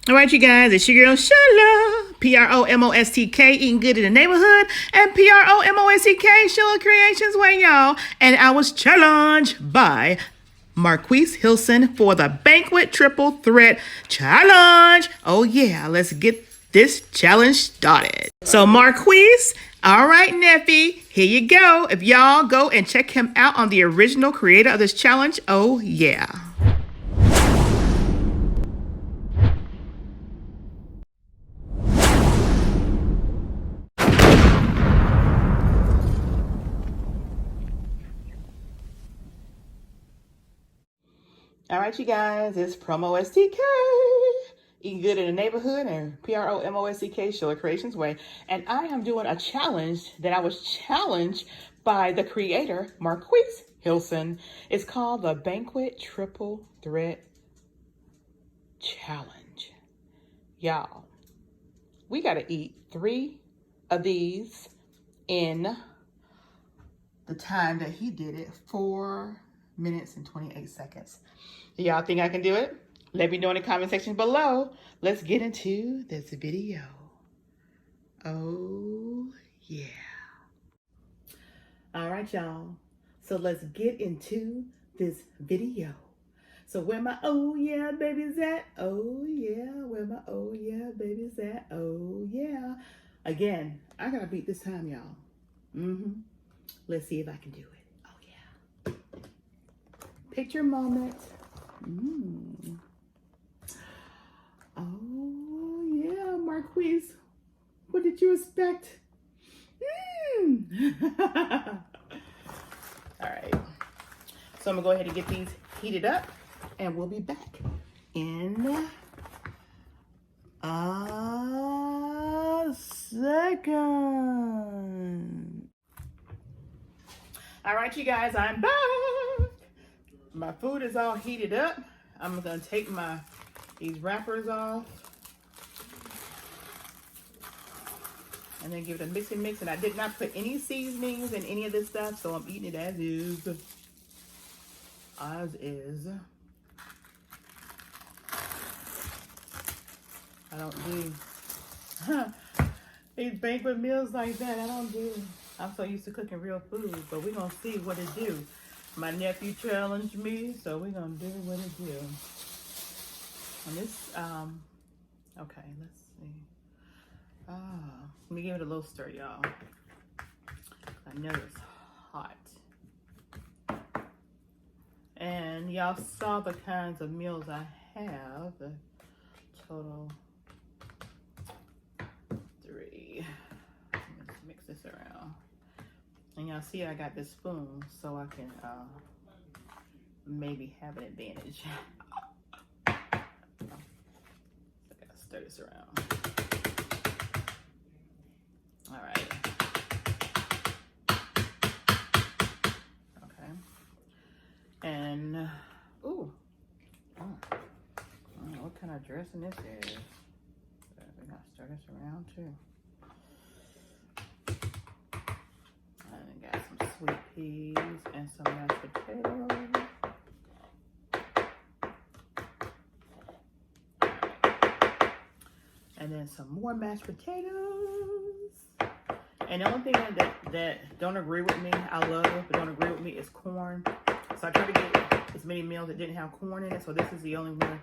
All right, you guys, it's your girl Shala, PromoSTK, eating good in the neighborhood, and PromoSTK, Shala Creations way, y'all. And I was challenged by Marqease Hilson for the Banquet Triple Threat Challenge. Oh yeah, let's get this challenge started. So Marqease, all right, Neffy, here you go. If y'all go and check him out on the original creator of this challenge, oh yeah. All right, you guys, it's PromoSTK. Eating good in the neighborhood and PromoSTK Show Creations Way. And I am doing a challenge that I was challenged by the creator, Marqease Hilson. It's called the Banquet Triple Threat Challenge. Y'all, we got to eat 3 of these in the time that he did it, 4 minutes and 28 seconds. Do y'all think I can do it? Let me know in the comment section below. Let's get into this video. Oh, yeah. All right, y'all. So let's get into this video. So where my oh yeah babies at? Oh yeah, where my oh yeah babies at? Oh yeah. Again, I gotta beat this time, y'all. Let's see if I can do it. Oh yeah. Picture moment. Oh yeah, Marqease. What did you expect? All right. So I'm gonna go ahead and get these heated up, and we'll be back in a second. All right, you guys, I'm back. My food is all heated up. I'm gonna take these wrappers off and then give it a mix. And I did not put any seasonings in any of this stuff, so I'm eating it as is. As is. I don't do these banquet meals like that. I don't do. I'm so used to cooking real food, but we're gonna see what it do. My nephew challenged me, so we're gonna do what it do. And this, okay, let's see. Let me give it a little stir, y'all. I know it's hot. And y'all saw the kinds of meals I have. The total 3. Let's mix this around. And y'all see I got this spoon, so I can maybe have an advantage. So I gotta stir this around. All right. Okay. And ooh, I don't know what kind of dressing this is. We're gonna stir this around too. And I got some sweet peas and some mashed potatoes. And then some more mashed potatoes. And the only thing that don't agree with me, I love, but don't agree with me, is corn. So I try to get as many meals that didn't have corn in it. So this is the only one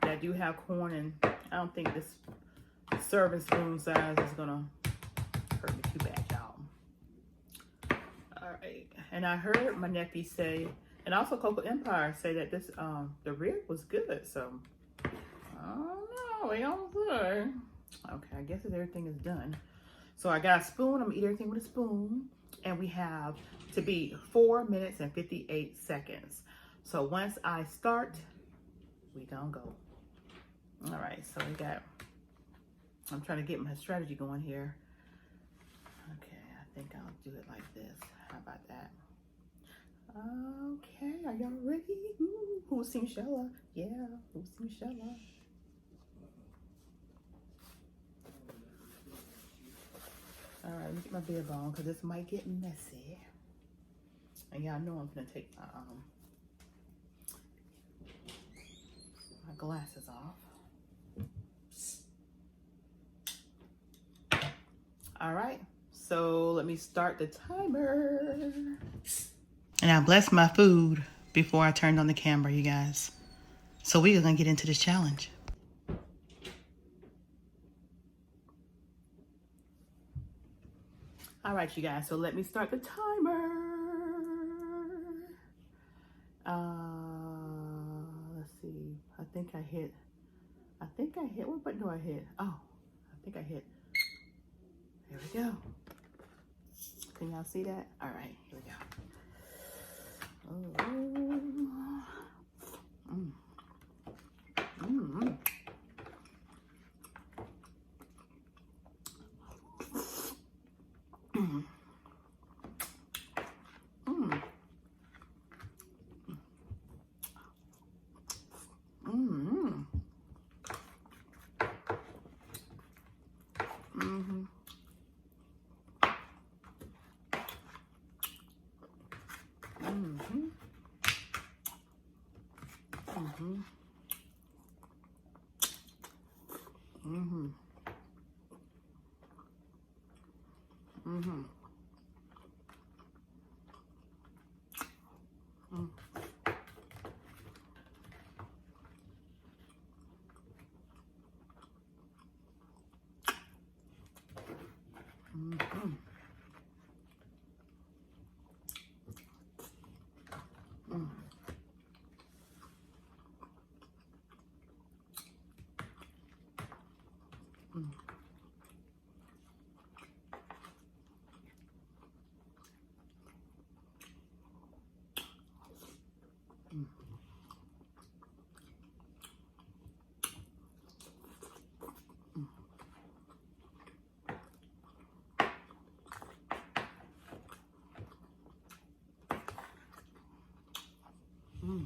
that do have corn, and I don't think this serving spoon size is gonna hurt me too bad, y'all. All right, and I heard my nephew say, and also Coco Empire say that this the rib was good. So I don't know, we don't know. Okay, I guess everything is done. So I got a spoon. I'm gonna eat everything with a spoon. And we have to be 4 minutes and 58 seconds. So once I start, we gonna go. All right, so we got, I'm trying to get my strategy going here. Okay, I think I'll do it like this. How about that? Okay, are y'all ready? Ooh, who's Team Shella? Yeah, who's Team Shella? All right, let me get my bib on because this might get messy. And y'all know I'm gonna take my glasses off. All right, so let me start the timer. And I blessed my food before I turned on the camera, you guys. So we are gonna get into this challenge. All right, you guys, so let me start the timer. Let's see, I think I hit, what button do I hit? Oh, I think I hit, there we go. Can y'all see that? All right, here we go. Oh. Mm. Mm. Mm. Mm. Mm. Mm. Mm. Mm. Mm. Mm.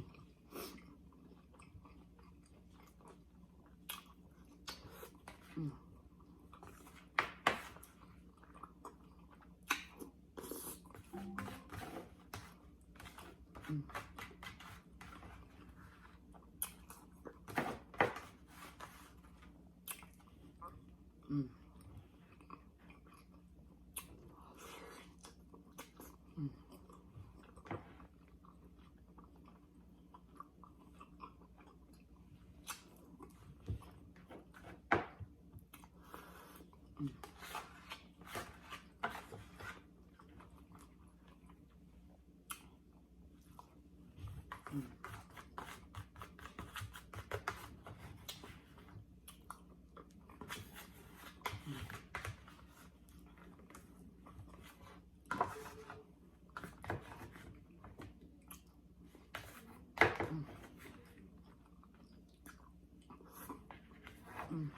Mm.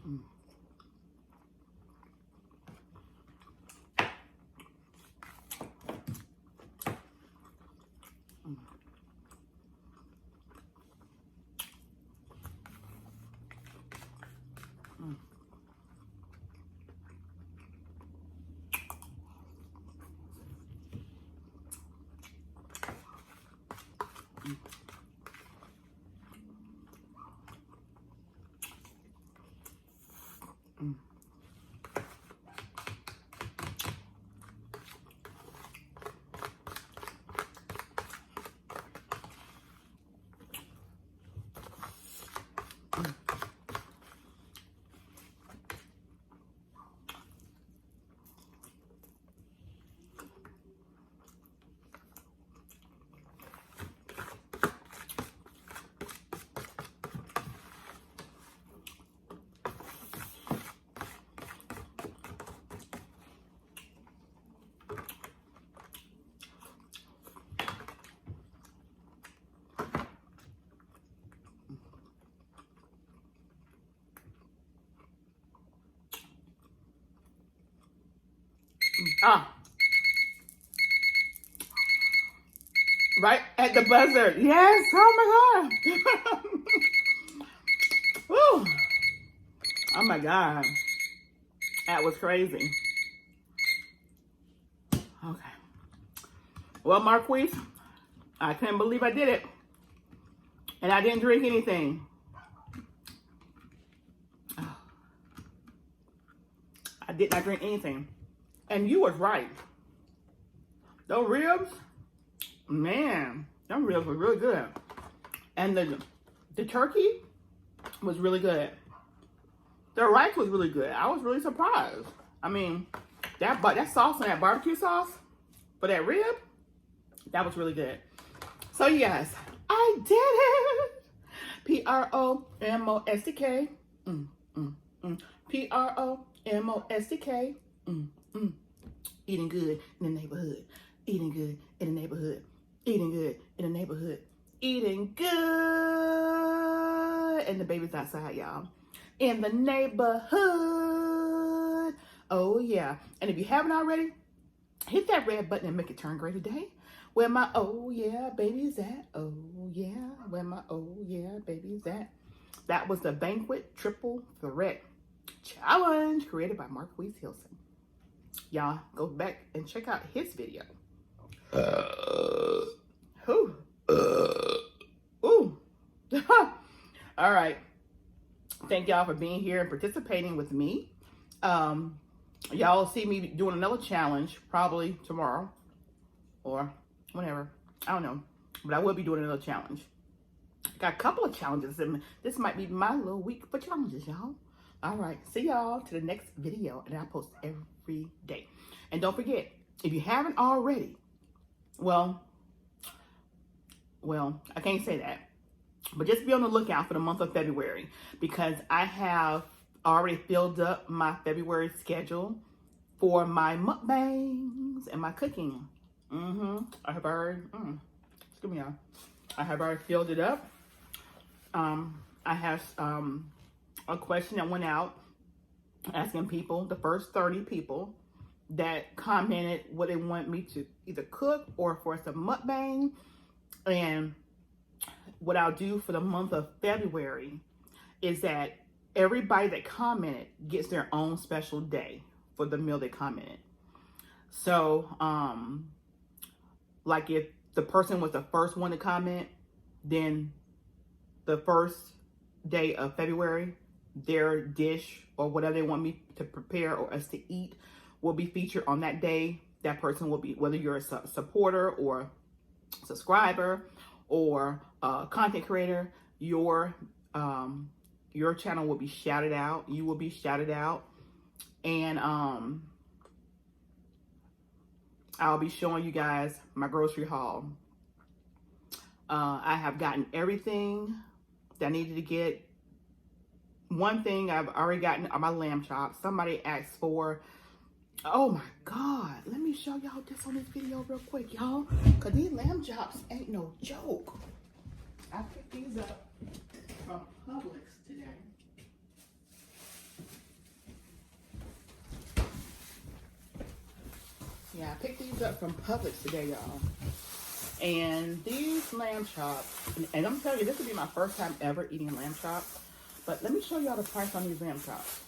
Mm. Mm. Mm. Ah. Right at the buzzer. Yes. Oh my God. Woo. Oh my God. That was crazy. Okay. Well, Marquise, I couldn't believe I did it. And I didn't drink anything. Oh. I did not drink anything. And you was right. Those ribs, man, them ribs were really good. And the turkey was really good. The rice was really good. I was really surprised. I mean, that sauce and that barbecue sauce for that rib, that was really good. So you guys, I did it. PROMOSTK. PROMOSTK. Eating good in the neighborhood. Eating good in the neighborhood. Eating good in the neighborhood. Eating good. And the baby's outside, y'all. In the neighborhood. Oh, yeah. And if you haven't already, hit that red button and make it turn gray today. Where my oh, yeah, baby's at. Oh, yeah. Where my oh, yeah, baby's at. That was the Banquet Triple Threat Challenge created by Marqease Hilson. Y'all go back and check out his video. Ooh. All right. Thank y'all for being here and participating with me. Y'all will see me doing another challenge probably tomorrow or whenever. I don't know. But I will be doing another challenge. Got a couple of challenges, and this might be my little week for challenges, y'all. All right. See y'all to the next video, and I post every day. And don't forget, if you haven't already, well, I can't say that. But just be on the lookout for the month of February, because I have already filled up my February schedule for my mukbangs and my cooking. I have already, excuse me, y'all. I have already filled it up. I have a question that went out asking people, the first 30 people that commented what they want me to either cook or for some mukbang. And what I'll do for the month of February is that everybody that commented gets their own special day for the meal they commented. So, like if the person was the first one to comment, then the first day of February, their dish or whatever they want me to prepare or us to eat will be featured on that day. That person will be, whether you're a supporter or subscriber or content creator, your channel will be shouted out. You will be shouted out. And I'll be showing you guys my grocery haul. I have gotten everything that I needed to get. One thing I've already gotten are my lamb chops. Somebody asked for, oh my God, let me show y'all this on this video real quick, y'all, because these lamb chops ain't no joke. I picked these up from Publix today. Yeah, I picked these up from Publix today, y'all. And these lamb chops, and I'm telling you, this will be my first time ever eating lamb chops. But let me show y'all the price on these lamb chops.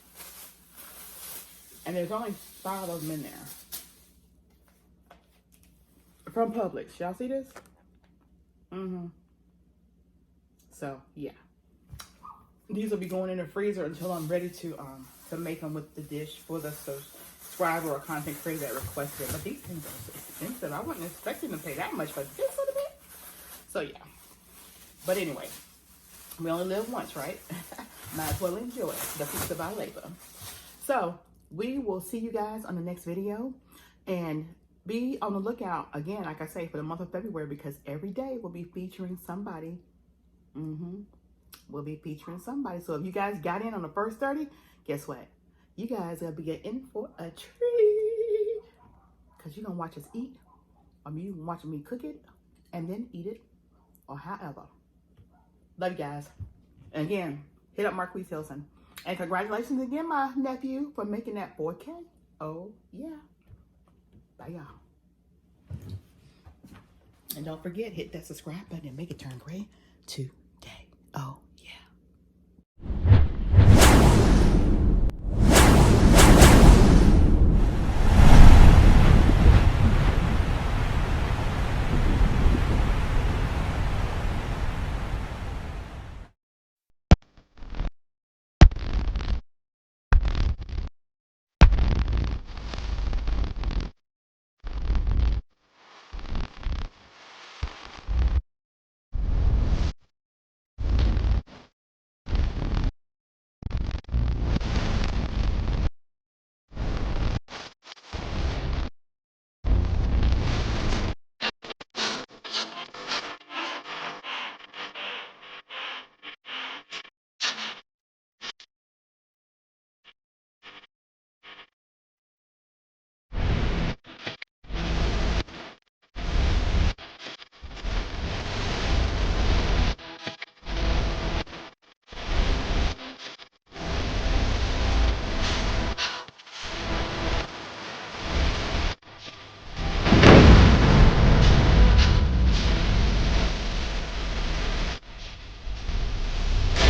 And there's only 5 of them in there. From Publix. Y'all see this? So, yeah. These will be going in the freezer until I'm ready to make them with the dish for the subscriber or content creator that requested it. But these things are so expensive. I wasn't expecting to pay that much for this little bit. So, yeah. But anyway, we only live once, right? Might as well enjoy the fruits of our labor. So, we will see you guys on the next video. And be on the lookout, again, like I say, for the month of February, because every day we'll be featuring somebody. We'll be featuring somebody. So if you guys got in on the first 30, guess what? You guys are be in for a treat. Because you're going to watch us eat. Or you watching me cook it and then eat it. Or however. Love you guys. And again, hit up Marqease Hilson. And congratulations again, my nephew, for making that 4K. Oh, yeah. Bye, y'all. And don't forget, hit that subscribe button and make it turn gray today. Oh.